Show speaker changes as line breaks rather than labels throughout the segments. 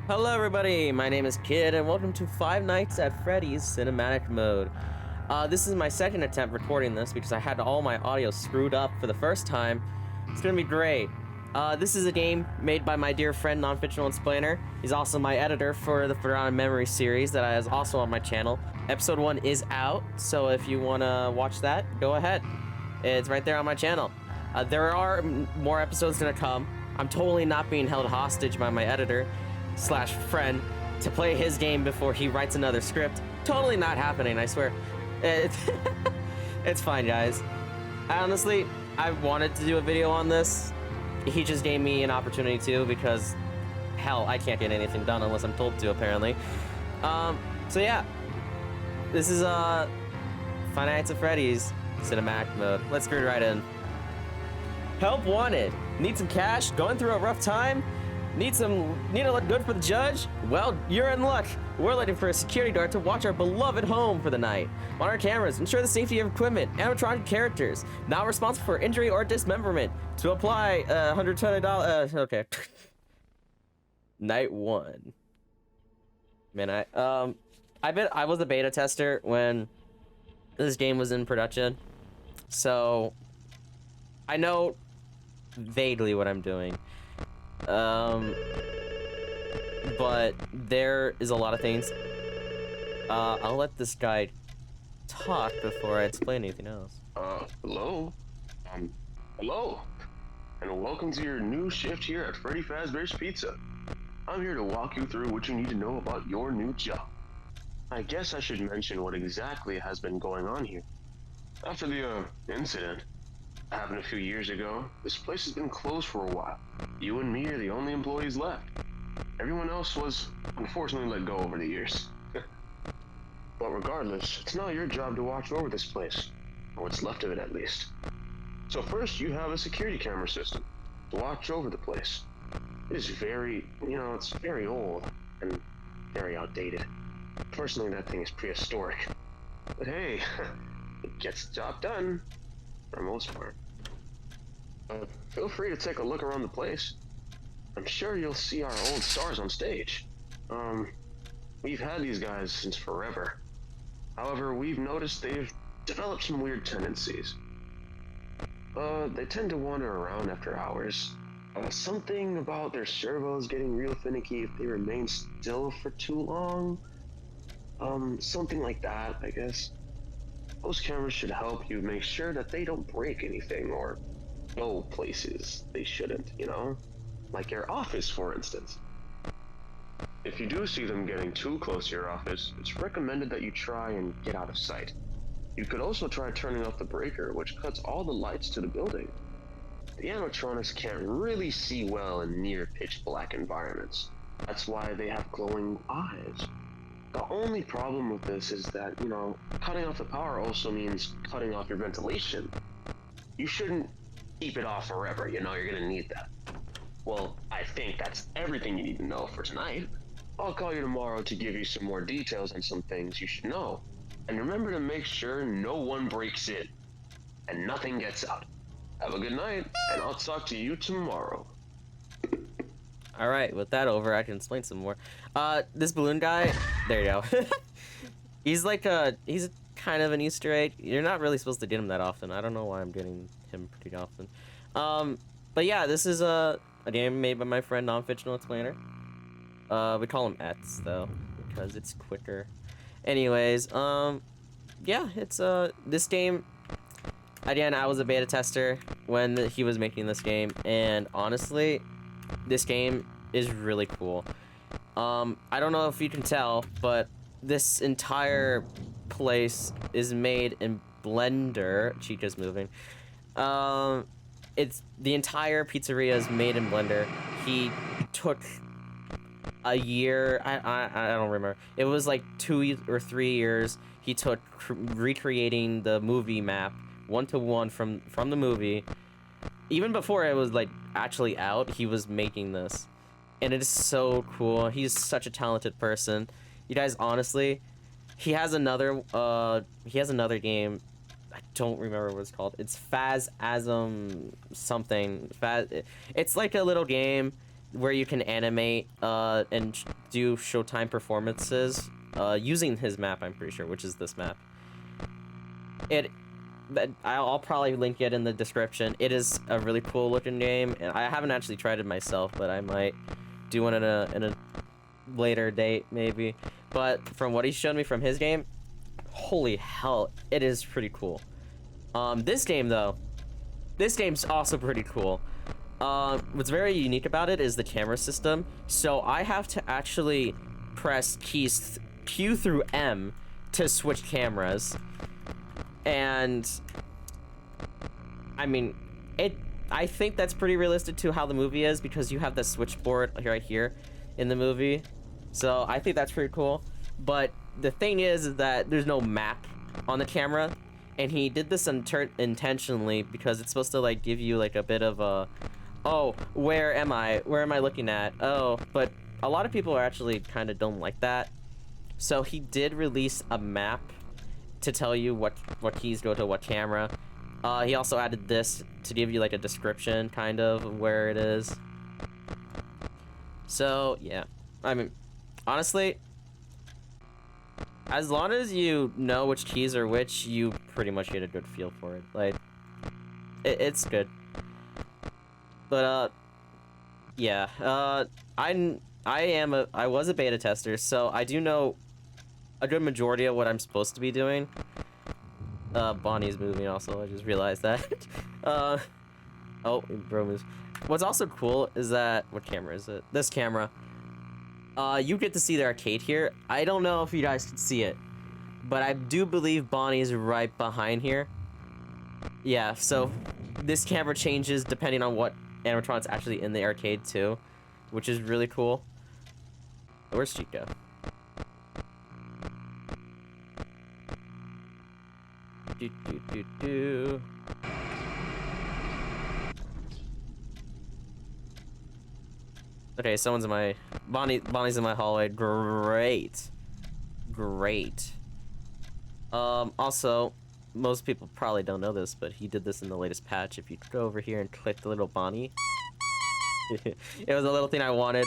Hello everybody, my name is Kid and welcome to Five Nights at Freddy's Cinematic Mode. This is my second attempt recording this because I had all my audio screwed up for the first time. It's gonna be great. This is a game made by my dear friend Nonfictional Explainer. He's also my editor for the Forgotten Memories series that is also on my channel. Episode 1 is out, so if you wanna watch that, go ahead. It's right there on my channel. There are more episodes gonna come. I'm totally not being held hostage by my editor slash friend to play his game before he writes another script. Totally not happening, I swear. It's fine, guys. Honestly, I wanted to do a video on this. He just gave me an opportunity to because, hell, I can't get anything done unless I'm told to, apparently. So yeah. This is, Five Nights at Freddy's Cinematic Mode. Let's get right in. Help wanted. Need some cash? Going through a rough time? Need to look good for the judge? Well, you're in luck. We're looking for a security guard to watch our beloved home for the night. On our cameras, ensure the safety of equipment, animatronic characters. Not responsible for injury or dismemberment. To apply, $120, okay. Night 1. Man, I was a beta tester when this game was in production. So, I know vaguely what I'm doing. But there is a lot of things. I'll let this guy talk before I explain anything else.
Hello? Hello? And welcome to your new shift here at Freddy Fazbear's Pizza. I'm here to walk you through what you need to know about your new job. I guess I should mention what exactly has been going on here. After the, incident happened a few years ago, this place has been closed for a while. You and me are the only employees left. Everyone else was unfortunately let go over the years. But regardless, it's now your job to watch over this place, or what's left of it at least. So first, you have a security camera system to watch over the place. It is very, it's very old and very outdated. Personally, that thing is prehistoric. But hey, it gets the job done. For the most part. Feel free to take a look around the place. I'm sure you'll see our old stars on stage. We've had these guys since forever. However, we've noticed they've developed some weird tendencies. They tend to wander around after hours. Something about their servos getting real finicky if they remain still for too long. Something like that, I guess. Those cameras should help you make sure that they don't break anything or go places they shouldn't, Like your office, for instance. If you do see them getting too close to your office, it's recommended that you try and get out of sight. You could also try turning off the breaker, which cuts all the lights to the building. The animatronics can't really see well in near pitch black environments. That's why they have glowing eyes. The only problem with this is that, cutting off the power also means cutting off your ventilation. You shouldn't keep it off forever, you're gonna need that. Well, I think that's everything you need to know for tonight. I'll call you tomorrow to give you some more details on some things you should know. And remember to make sure no one breaks in, and nothing gets out. Have a good night, and I'll talk to you tomorrow.
Alright, with that over, I can explain some more. This balloon guy, there you go. He's he's kind of an Easter egg. You're not really supposed to get him that often. I don't know why I'm getting him pretty often. But yeah, this is a game made by my friend Nonfictional Explainer. We call him Ets, though, because it's quicker. Anyways, yeah, it's, this game, again, I was a beta tester when he was making this game, and honestly, this game is really cool. I don't know if you can tell, but this entire place is made in Blender. Chica's moving. It's the entire pizzeria is made in Blender. He took a year. I don't remember. It was like 2 or 3 years. He took recreating the movie map 1-to-1 from the movie. Even before it was like actually out, he was making this, and it is so cool. He's such a talented person. You guys, honestly, he has another game. I don't remember what it's called. It's Phasm something. It's like a little game. where you can animate and do Showtime performances using his map, I'm pretty sure, which is this map. I'll probably link it in the description. It is a really cool looking game, and I haven't actually tried it myself, but I might do one in a later date maybe. But from what he showed me from his game, holy hell, it is pretty cool. This game though, this game's also pretty cool. What's very unique about it is the camera system. So I have to actually press keys Q through M to switch cameras. And I mean, I think that's pretty realistic to how the movie is, because you have the switchboard right here in the movie. So I think that's pretty cool. But the thing is that there's no map on the camera, and he did this intentionally because it's supposed to like give you like a bit of a, oh, where am I looking at? Oh, but a lot of people are actually kind of don't like that. So he did release a map to tell you what keys go to what camera. He also added this to give you like a description kind of where it is. So yeah, I mean, honestly, as long as you know which keys are which, you pretty much get a good feel for it. Like, it's good. But yeah, I was a beta tester, so I do know a good majority of what I'm supposed to be doing. Bonnie's moving also, I just realized that. Oh, bro moves. What's also cool is that, what camera is it? This camera. You get to see the arcade here. I don't know if you guys can see it, but I do believe Bonnie's right behind here. Yeah, so this camera changes depending on what animatron's actually in the arcade too, which is really cool. Where's Chica? Okay, someone's in my Bonnie's in my hallway. Great. Also, most people probably don't know this, but he did this in the latest patch. If you go over here and click the little Bonnie, it was a little thing I wanted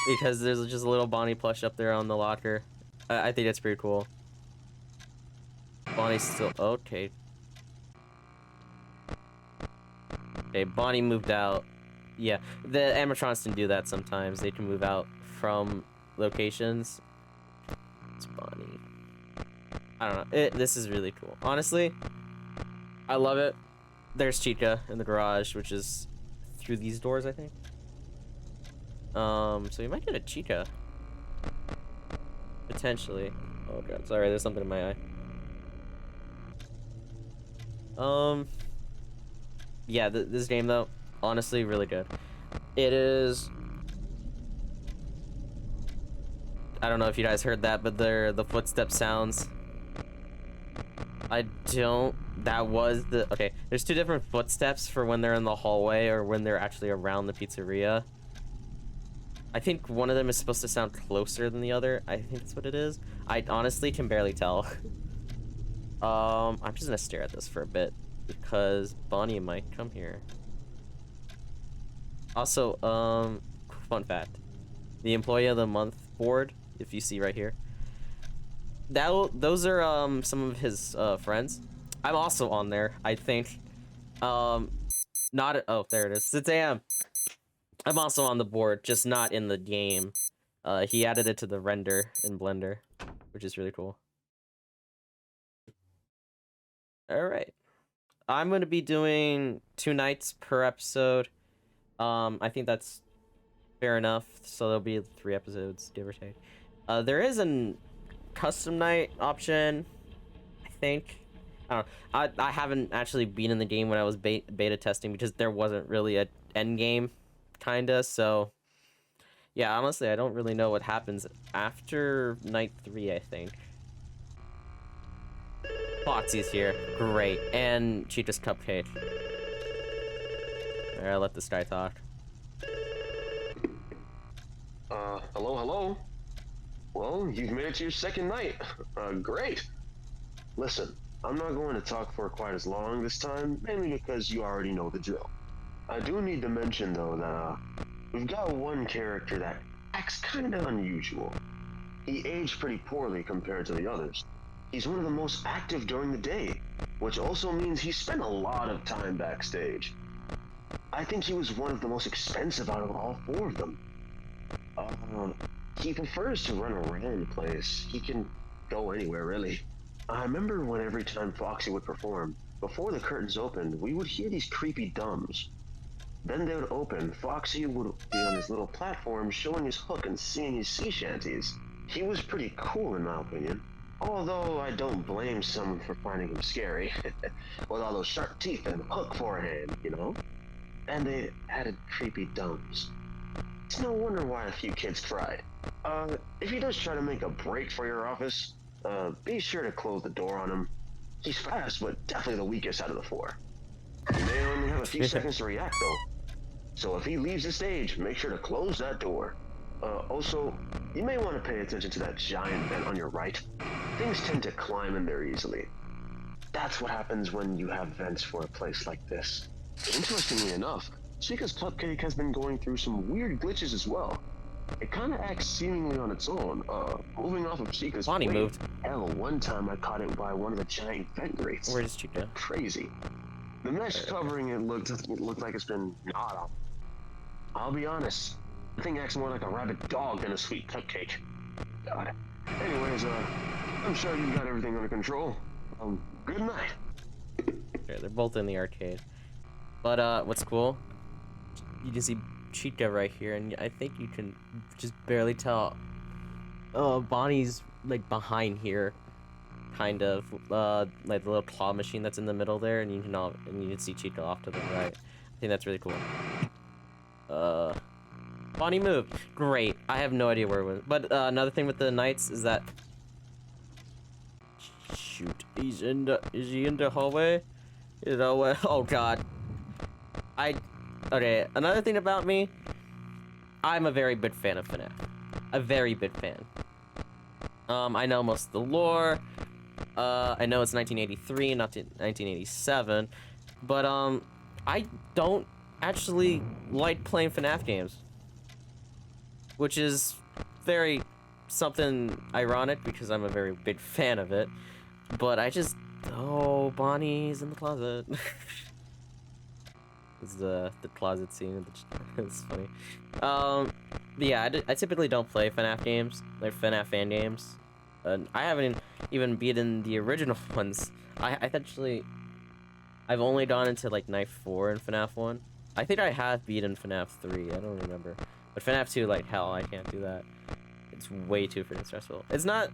because there's just a little Bonnie plush up there on the locker. I think that's pretty cool. Bonnie's still okay. Okay, Bonnie moved out. Yeah, the animatronics can do that sometimes. They can move out from locations. It's Bonnie. I don't know. This is really cool. Honestly, I love it. There's Chica in the garage, which is through these doors, I think. So you might get a Chica. Potentially. Oh god, sorry, there's something in my eye. Yeah, this game though, honestly, really good. It is. I don't know if you guys heard that, but the footstep sounds. That was the, okay, there's two different footsteps for when they're in the hallway or when they're actually around the pizzeria. I think one of them is supposed to sound closer than the other. I think that's what it is. I honestly can barely tell. I'm just gonna stare at this for a bit because Bonnie might come here. Also, fun fact. The Employee of the Month board, if you see right here, those are some of his friends. I'm also on there, I think. Oh, there it is. 6 a.m. I'm also on the board, just not in the game. He added it to the render in Blender, which is really cool. All right, I'm going to be doing 2 nights per episode. I think that's fair enough. So there'll be 3 episodes, give or take. There is a custom night option, I think. I don't know. I haven't actually been in the game when I was beta testing because there wasn't really an end game, kinda. So yeah, honestly, I don't really know what happens after night 3. I think. Foxy's here, great, and Cheetah's Cupcake. Alright, I'll let this guy talk.
Hello? Well, you've made it to your second night. Great. Listen, I'm not going to talk for quite as long this time, mainly because you already know the drill. I do need to mention, though, that, We've got one character that acts kinda unusual. He aged pretty poorly compared to the others. He's one of the most active during the day, which also means he spent a lot of time backstage. I think he was one of the most expensive out of all four of them. He prefers to run around the place. He can go anywhere, really. I remember when every time Foxy would perform, before the curtains opened, we would hear these creepy dums. Then they would open, Foxy would be on his little platform showing his hook and singing his sea shanties. He was pretty cool in my opinion, although I don't blame someone for finding him scary, with all those sharp teeth and hook for a hand, you know? And they added creepy dums. It's no wonder why a few kids cried. If he does try to make a break for your office, be sure to close the door on him. He's fast, but definitely the weakest out of the four. He may only have a few seconds to react, though. So if he leaves the stage, make sure to close that door. Also, you may want to pay attention to that giant vent on your right. Things tend to climb in there easily. That's what happens when you have vents for a place like this. Interestingly enough, Chica's cupcake has been going through some weird glitches as well. It kind of acts seemingly on its own, moving off of Chica's
Bonnie
plate.
moved.
Hell, one time I caught it by one of the giant vent grates.
Where is Chica?
Crazy. The mesh covering it looked like it's been gnawed on. I'll be honest, the thing acts more like a rabid dog than a sweet cupcake. God. Anyways, I'm sure you've got everything under control. Good night.
Okay, they're both in the arcade. But what's cool? You can see Chica right here, and I think you can just barely tell. Bonnie's like behind here, kind of. Like the little claw machine that's in the middle there, and you can see Chica off to the right. I think that's really cool. Bonnie moved. Great. I have no idea where it was. But another thing with the knights is that. Shoot. Is he in the hallway? You know what? Oh God. Okay, another thing about me, I'm a very big fan of FNAF. A very big fan. I know most of the lore. I know it's 1983, not 1987. But, I don't actually like playing FNAF games. Which is very something ironic because I'm a very big fan of it. But I just... Oh, Bonnie's in the closet. It's the closet scene. It's funny. But yeah, I typically don't play FNAF games, like FNAF Fangames. I haven't even beaten the original ones. I've only gone into like Knife 4 in FNAF 1. I think I have beaten FNAF 3. I don't remember. But FNAF 2, like hell, I can't do that. It's way too freaking stressful. It's not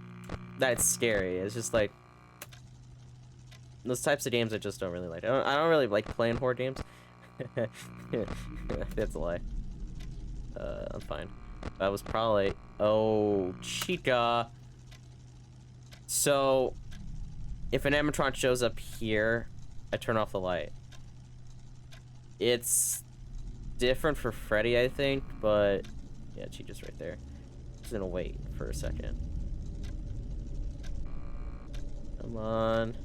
that it's scary. It's just like those types of games I just don't really like. I don't really like playing horror games. That's a lie. I'm fine. That was probably... Oh, Chica. So, if an animatron shows up here, I turn off the light. It's different for Freddy, I think, but... Yeah, Chica's right there. Just gonna wait for a second. Come on.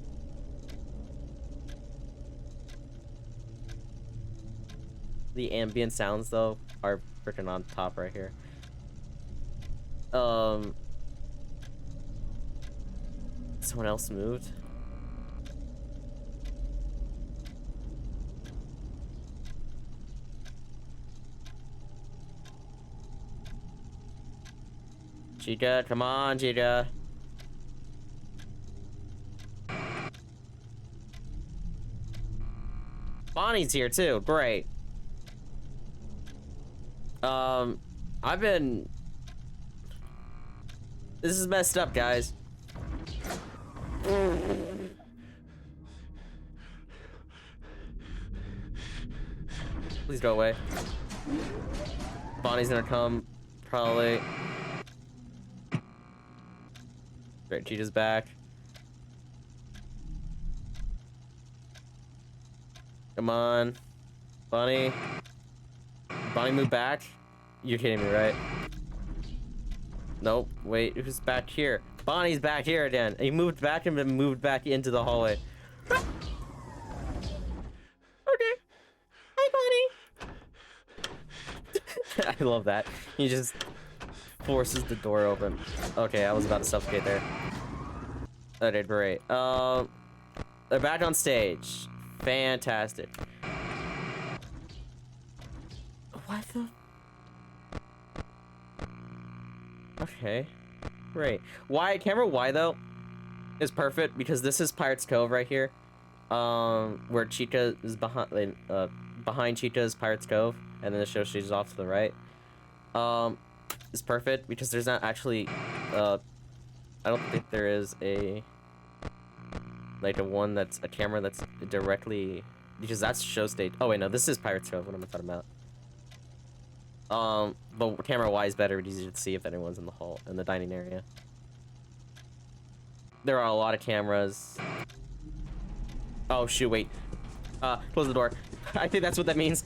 The ambient sounds though are freaking on top right here. Someone else moved. Chica, come on, Chica. Bonnie's here too. Great. This is messed up, guys. Please go away. Bonnie's gonna come, probably. Great, Cheetah's back. Come on. Bonnie. Bonnie, move back? You're kidding me, right? Nope. Wait, who's back here? Bonnie's back here again. He moved back and then moved back into the hallway. Okay. Hi, I love that. He just forces the door open. Okay, I was about to suffocate there. Okay, great. They're back on stage. Fantastic. What the? Okay, great. Why? Camera Y though is perfect because this is Pirate's Cove right here. Where Chica is behind Chica is Pirate's Cove, and then the show she's off to the right. Is perfect because there's not actually, I don't think there is a one that's a camera that's directly, because that's show stage. Oh wait, no, this is Pirate's Cove. What am I talking about? But camera Y is better. It's easier to see if anyone's in the hall, in the dining area. There are a lot of cameras. Oh shoot, wait. Close the door. I think that's what that means.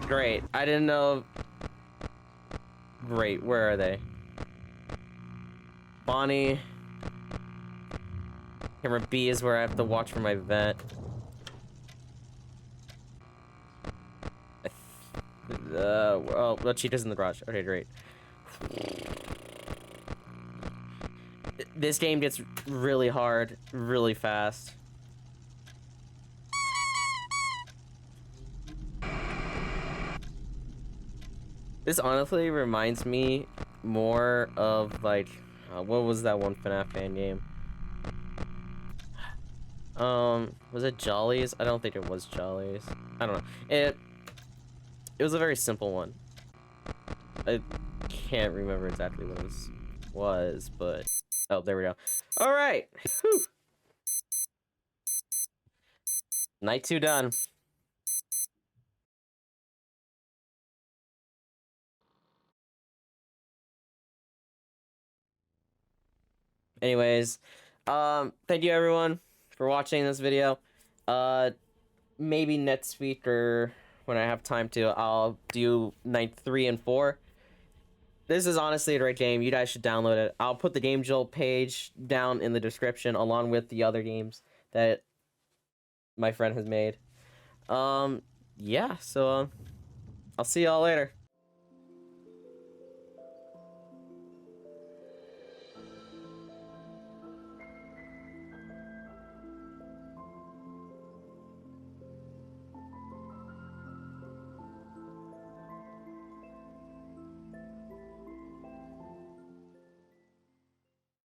Great. I didn't know. Great. Where are they? Bonnie. Camera B is where I have to watch for my vent. Oh, well, Cheetah's in the garage. Okay, great. This game gets really hard, really fast. This honestly reminds me more of, like, what was that one FNAF Fangame? Was it Jollies? I don't think it was Jollies. I don't know. It was a very simple one. I can't remember exactly what it was, but... Oh, there we go. Alright! Whew. Night 2 done. Anyways, thank you everyone for watching this video. Maybe next week or when I have time to, I'll do night 3 and 4. This is honestly a great game. You guys should download it. I'll put the Game Jolt page down in the description along with the other games that my friend has made. Yeah, so I'll see y'all later.